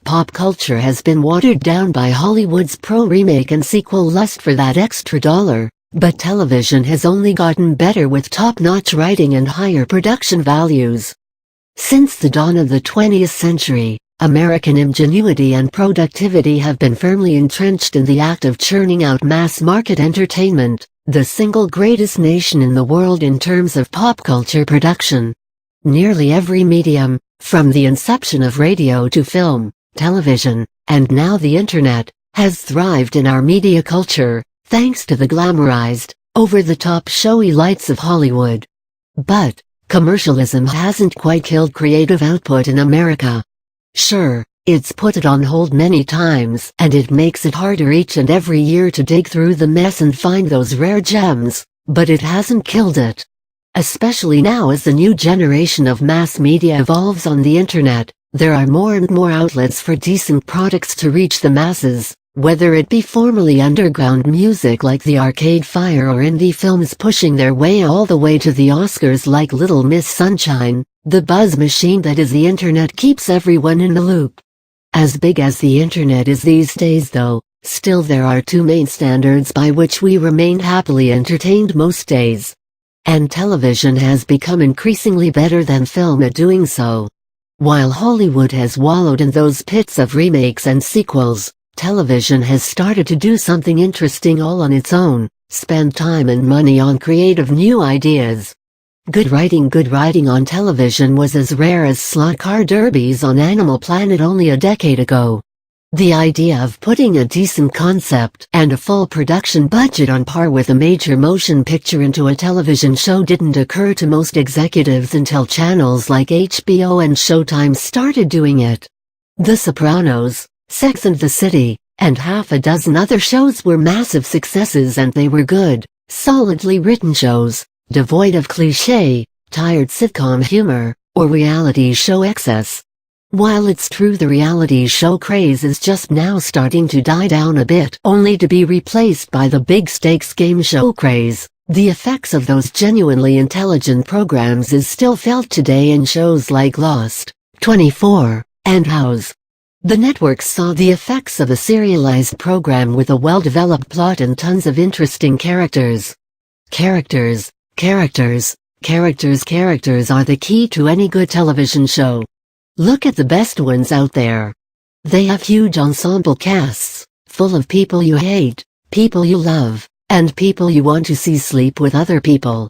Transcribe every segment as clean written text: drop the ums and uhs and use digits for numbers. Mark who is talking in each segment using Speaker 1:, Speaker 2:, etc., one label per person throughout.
Speaker 1: Pop culture has been watered down by Hollywood's pro-remake and sequel lust for that extra dollar, but television has only gotten better with top-notch writing and higher production values. Since the dawn of the 20th century, American ingenuity and productivity have been firmly entrenched in the act of churning out mass-market entertainment, the single greatest nation in the world in terms of pop culture production. Nearly every medium, from the inception of radio to film, television, and now the internet, has thrived in our media culture, thanks to the glamorized, over-the-top showy lights of Hollywood. But commercialism hasn't quite killed creative output in America. Sure, it's put it on hold many times, and it makes it harder each and every year to dig through the mess and find those rare gems, but it hasn't killed it. Especially now as the new generation of mass media evolves on the internet, there are more and more outlets for decent products to reach the masses, whether it be formerly underground music like the Arcade Fire or indie films pushing their way all the way to the Oscars like Little Miss Sunshine. The buzz machine that is the internet keeps everyone in the loop. As big as the internet is these days though, still there are two main standards by which we remain happily entertained most days. And television has become increasingly better than film at doing so. While Hollywood has wallowed in those pits of remakes and sequels, television has started to do something interesting all on its own, spend time and money on creative new ideas. Good writing on television was as rare as slot car derbies on Animal Planet only a decade ago. The idea of putting a decent concept and a full production budget on par with a major motion picture into a television show didn't occur to most executives until channels like HBO and Showtime started doing it. The Sopranos, Sex and the City, and half a dozen other shows were massive successes, and they were good, solidly written shows, devoid of cliché, tired sitcom humor, or reality show excess. While it's true the reality show craze is just now starting to die down a bit only to be replaced by the big stakes game show craze, the effects of those genuinely intelligent programs is still felt today in shows like Lost, 24, and House. The networks saw the effects of a serialized program with a well-developed plot and tons of interesting characters. Characters are the key to any good television show. Look at the best ones out there. They have huge ensemble casts, full of people you hate, people you love, and people you want to see sleep with other people.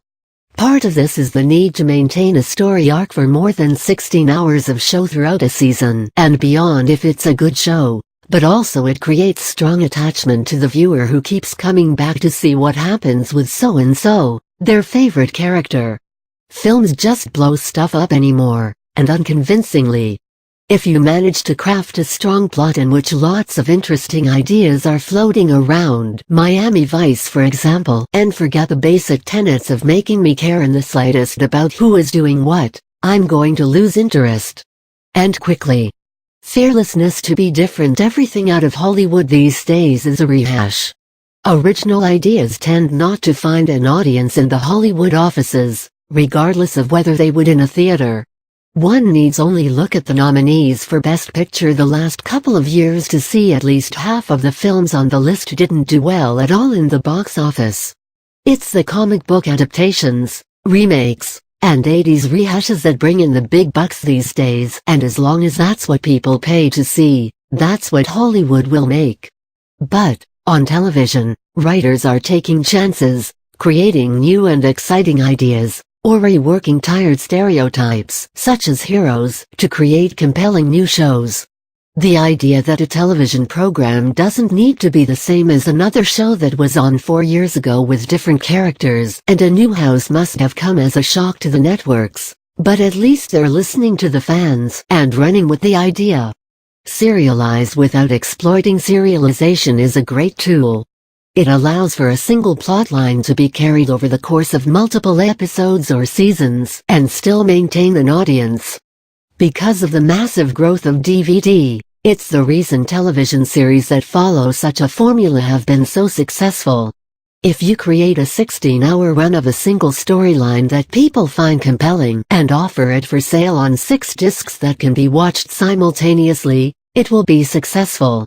Speaker 1: Part of this is the need to maintain a story arc for more than 16 hours of show throughout a season and beyond if it's a good show, but also it creates strong attachment to the viewer who keeps coming back to see what happens with so-and-so, their favorite character. Films just blow stuff up anymore, and unconvincingly. If you manage to craft a strong plot in which lots of interesting ideas are floating around, Miami Vice for example, and forget the basic tenets of making me care in the slightest about who is doing what, I'm going to lose interest. And quickly. Fearlessness to be different. Everything out of Hollywood these days is a rehash. Original ideas tend not to find an audience in the Hollywood offices, regardless of whether they would in a theater. One needs only look at the nominees for Best Picture the last couple of years to see at least half of the films on the list didn't do well at all in the box office. It's the comic book adaptations, remakes, and 80s rehashes that bring in the big bucks these days, and as long as that's what people pay to see, that's what Hollywood will make. But, on television, writers are taking chances, creating new and exciting ideas, or reworking tired stereotypes, such as heroes, to create compelling new shows. The idea that a television program doesn't need to be the same as another show that was on 4 years ago with different characters and a new house must have come as a shock to the networks, but at least they're listening to the fans and running with the idea. Serialize without exploiting serialization is a great tool. It allows for a single plotline to be carried over the course of multiple episodes or seasons and still maintain an audience. Because of the massive growth of DVD, it's the reason television series that follow such a formula have been so successful. If you create a 16-hour run of a single storyline that people find compelling and offer it for sale on 6 discs that can be watched simultaneously, it will be successful.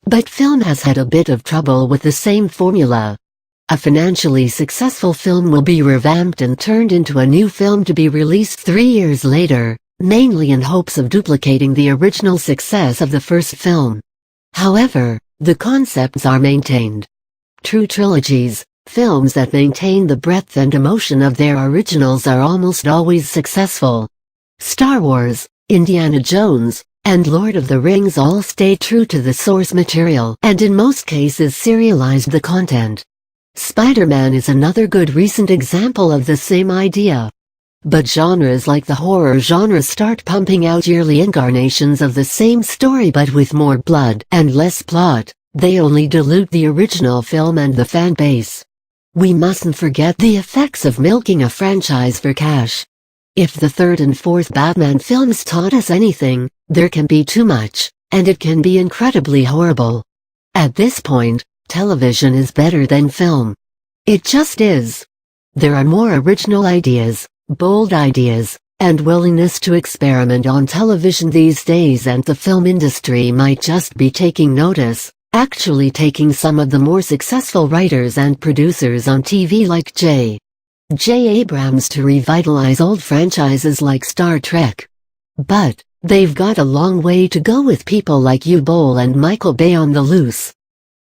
Speaker 1: But film has had a bit of trouble with the same formula. A financially successful film will be revamped and turned into a new film to be released 3 years later, mainly in hopes of duplicating the original success of the first film. However, the concepts are maintained. True trilogies, films that maintain the breadth and emotion of their originals, are almost always successful. Star Wars, Indiana Jones, and Lord of the Rings all stay true to the source material and in most cases serialized the content. Spider-Man is another good recent example of the same idea. But genres like the horror genre start pumping out yearly incarnations of the same story but with more blood and less plot. They only dilute the original film and the fan base. We mustn't forget the effects of milking a franchise for cash. If the third and fourth Batman films taught us anything, there can be too much, and it can be incredibly horrible. At this point, television is better than film. It just is. There are more original ideas, bold ideas, and willingness to experiment on television these days, and the film industry might just be taking notice, actually taking some of the more successful writers and producers on TV like J. Abrams to revitalize old franchises like Star Trek. But they've got a long way to go with people like Hugh Boll and Michael Bay on the loose.